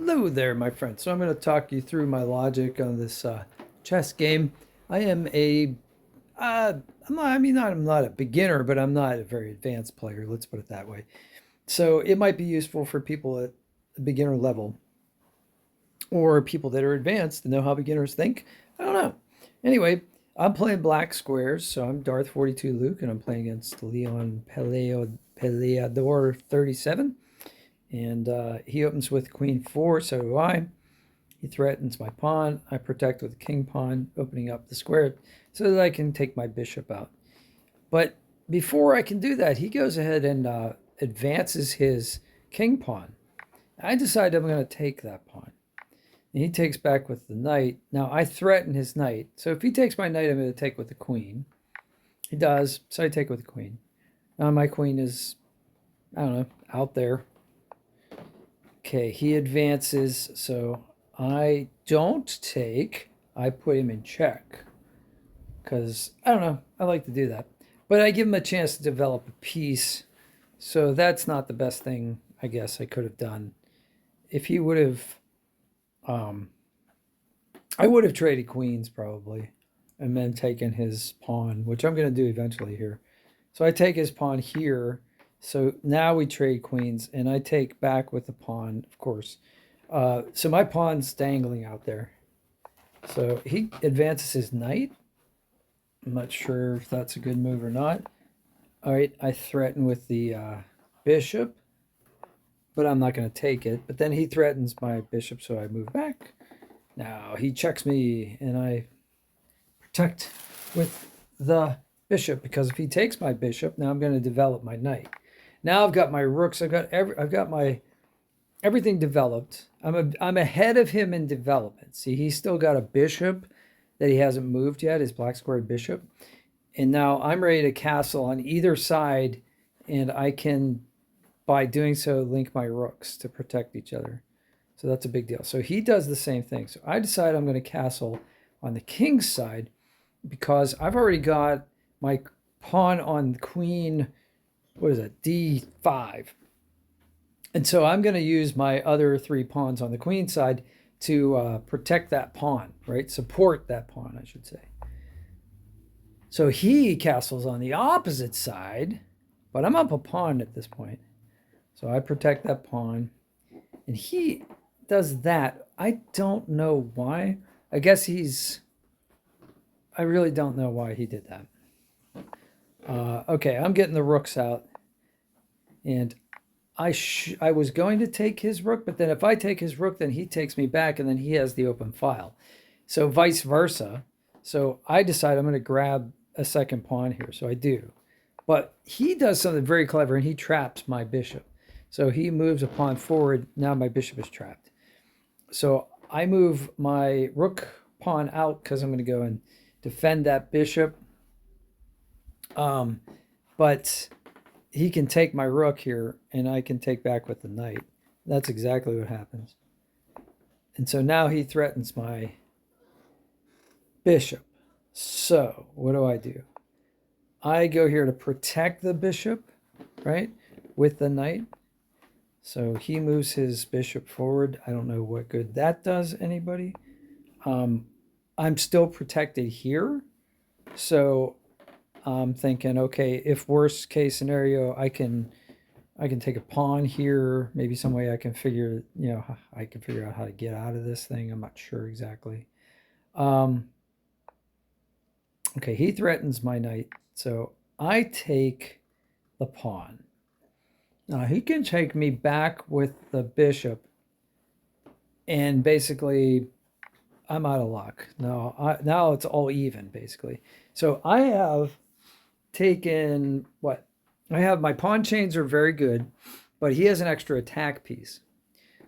Hello there, my friend. So I'm going to talk you through my logic on this chess game. I am a, I'm not, I'm not a beginner, but I'm not a very advanced player. Let's put it that way. So it might be useful for people at the beginner level or people that are advanced to know how beginners think. I don't know. Anyway, I'm playing black squares, so I'm Darth 42 Luke, and I'm playing against Leon Peleador 37. And he opens with queen 4, so do I. He threatens my pawn. I protect with king pawn, opening up the square so that I can take my bishop out. But before I can do that, he goes ahead and advances his king pawn. I decide I'm going to take that pawn. And he takes back with the knight. Now, I threaten his knight. So if he takes my knight, I'm going to take with the queen. He does, so I take with the queen. Now my queen is, I don't know, out there. Okay, he advances, so I don't take. I put him in check because I don't know. I like to do that, but I give him a chance to develop a piece. So that's not the best thing I guess I could have done. If he would have, I would have traded queens probably, and then taken his pawn, which I'm going to do eventually here. So I take his pawn here. So now we trade queens, and I take back with the pawn, of course. So my pawn's dangling out there. So he advances his knight. I'm not sure if that's a good move or not. All right, I threaten with the bishop, but I'm not going to take it. But then he threatens my bishop, so I move back. Now he checks me, and I protect with the bishop, because if he takes my bishop, now I'm going to develop my knight. Now I've got my rooks. I've got my everything developed. I'm ahead of him in development. See, he's still got a bishop that he hasn't moved yet, his black square bishop. And now I'm ready to castle on either side, and I can, by doing so, link my rooks to protect each other. So that's a big deal. So he does the same thing. So I decide I'm going to castle on the king's side because I've already got my pawn on queen, what is it, d5. And so I'm going to use my other 3 pawns on the queen side to protect that pawn, right? Support that pawn, I should say. So he castles on the opposite side, but I'm up a pawn at this point. So I protect that pawn, and he does that. I don't know why. I guess I really don't know why he did that. Okay, I'm getting the rooks out, and I was going to take his rook, but then if I take his rook, then he takes me back, and then he has the open file. So vice versa. So I decide I'm going to grab a second pawn here. So I do. But he does something very clever, and he traps my bishop. So he moves a pawn forward. Now my bishop is trapped. So I move my rook pawn out because I'm going to go and defend that bishop. But he can take my rook here, and I can take back with the knight. That's exactly what happens. And so now he threatens my bishop. So what do? I go here to protect the bishop, right, with the knight. So he moves his bishop forward. I don't know what good that does anybody. I'm still protected here. So I'm thinking, okay, if worst case scenario, I can take a pawn here. Maybe some way I can figure, I can figure out how to get out of this thing. I'm not sure exactly. Okay, he threatens my knight. So I take the pawn. Now he can take me back with the bishop, and basically I'm out of luck. Now it's all even, basically. So I have taken what? I have my pawn chains are very good, but he has an extra attack piece.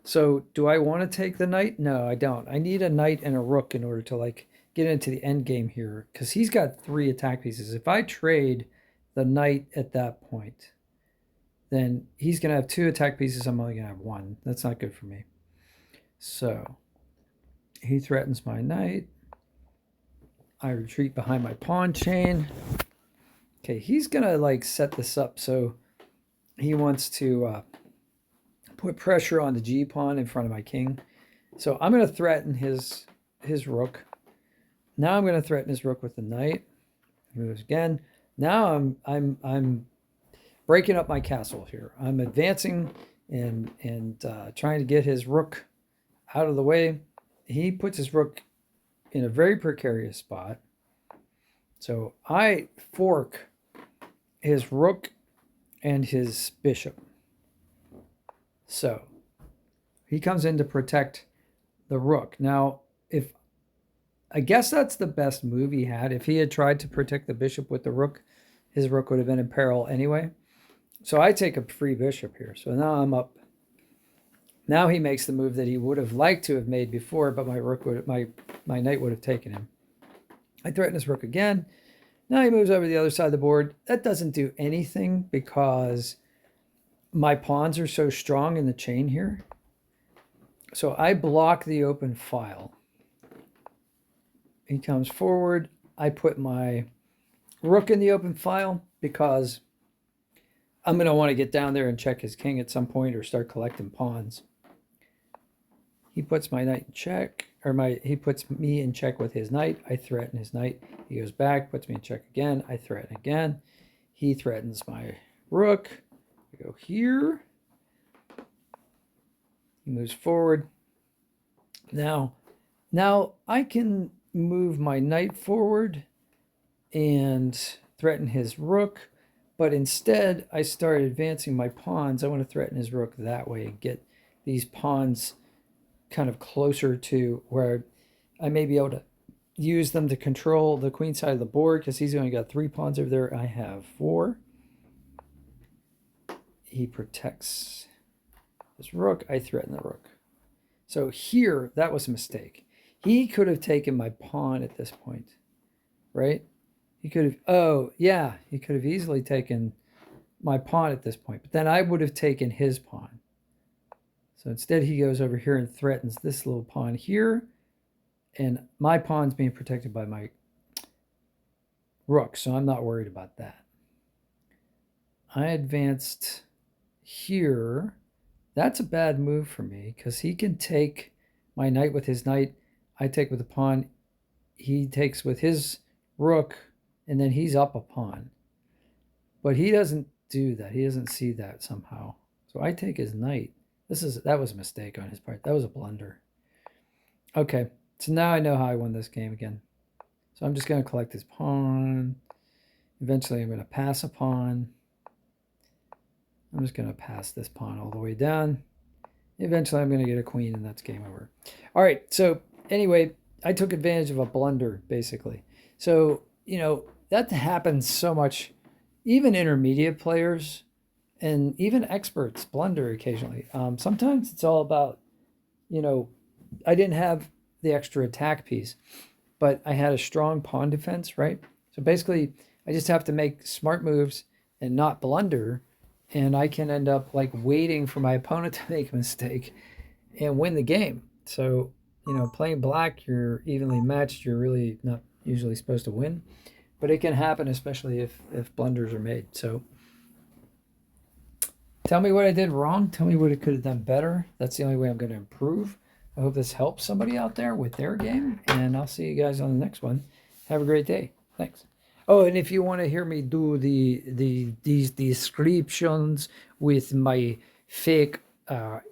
So do I want to take the knight? No, I don't. I need a knight and a rook in order to get into the end game here, because he's got 3 attack pieces. If I trade the knight at that point, then he's going to have 2 attack pieces. I'm only going to have 1. That's not good for me. So he threatens my knight. I retreat behind my pawn chain. Okay, he's going to set this up. So he wants to put pressure on the G pawn in front of my king. So I'm going to threaten his rook. Now I'm going to threaten his rook with the knight. He moves again. Now I'm breaking up my castle here. I'm advancing and trying to get his rook out of the way. He puts his rook in a very precarious spot. So I fork his rook and his bishop. So he comes in to protect the rook. Now, if I guess that's the best move he had. If he had tried to protect the bishop with the rook, his rook would have been in peril anyway. So I take a free bishop here. So now I'm up. Now he makes the move that he would have liked to have made before, but my knight would have taken him. I threaten his rook again. Now he moves over to the other side of the board. That doesn't do anything because my pawns are so strong in the chain here. So I block the open file. He comes forward. I put my rook in the open file because I'm going to want to get down there and check his king at some point or start collecting pawns. He puts my knight in check, he puts me in check with his knight. I threaten his knight. He goes back, puts me in check again. I threaten again. He threatens my rook. I go here. He moves forward. Now I can move my knight forward and threaten his rook, but instead I start advancing my pawns. I want to threaten his rook that way and get these pawns kind of closer to where I may be able to use them to control the queen side of the board because he's only got 3 pawns over there. I have 4. He protects his rook. I threaten the rook. So here, that was a mistake. He could have taken my pawn at this point, right? He could have, he could have easily taken my pawn at this point, but then I would have taken his pawn. So instead he goes over here and threatens this little pawn here, and my pawn's being protected by my rook, so I'm not worried about that. I advanced here. That's a bad move for me because he can take my knight with his knight. I take with the pawn. He takes with his rook, and then he's up a pawn. But he doesn't do that. He doesn't see that somehow. So I take his knight. That was a mistake on his part. That was a blunder. Okay, so now I know how I won this game again. So I'm just going to collect his pawn. Eventually I'm going to pass a pawn. I'm just going to pass this pawn all the way down. Eventually I'm going to get a queen, and that's game over. All right, so anyway, I took advantage of a blunder, basically. So, that happens so much. Even intermediate players and even experts blunder occasionally. Sometimes it's all about, I didn't have the extra attack piece, but I had a strong pawn defense, right? So basically, I just have to make smart moves and not blunder, and I can end up like waiting for my opponent to make a mistake and win the game. So, playing black, you're evenly matched. You're really not usually supposed to win, but it can happen, especially if blunders are made. So tell me what I did wrong. Tell me what I could have done better. That's the only way I'm going to improve. I hope this helps somebody out there with their game, and I'll see you guys on the next one. Have a great day. Thanks. Oh, and if you want to hear me do these descriptions with my fake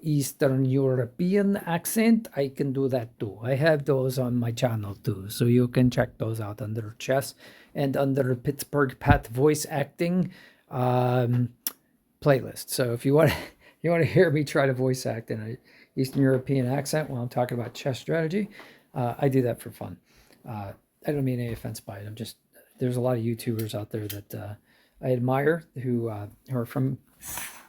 Eastern European accent, I can do that too. I have those on my channel too, so you can check those out under chess and under Pittsburgh Pat voice acting playlist. So if you want to hear me try to voice act in an Eastern European accent while I'm talking about chess strategy, I do that for fun. I don't mean any offense by it. There's a lot of YouTubers out there that I admire who are from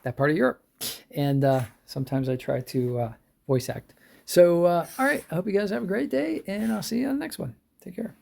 that part of Europe. And sometimes I try to voice act. So, all right. I hope you guys have a great day, and I'll see you on the next one. Take care.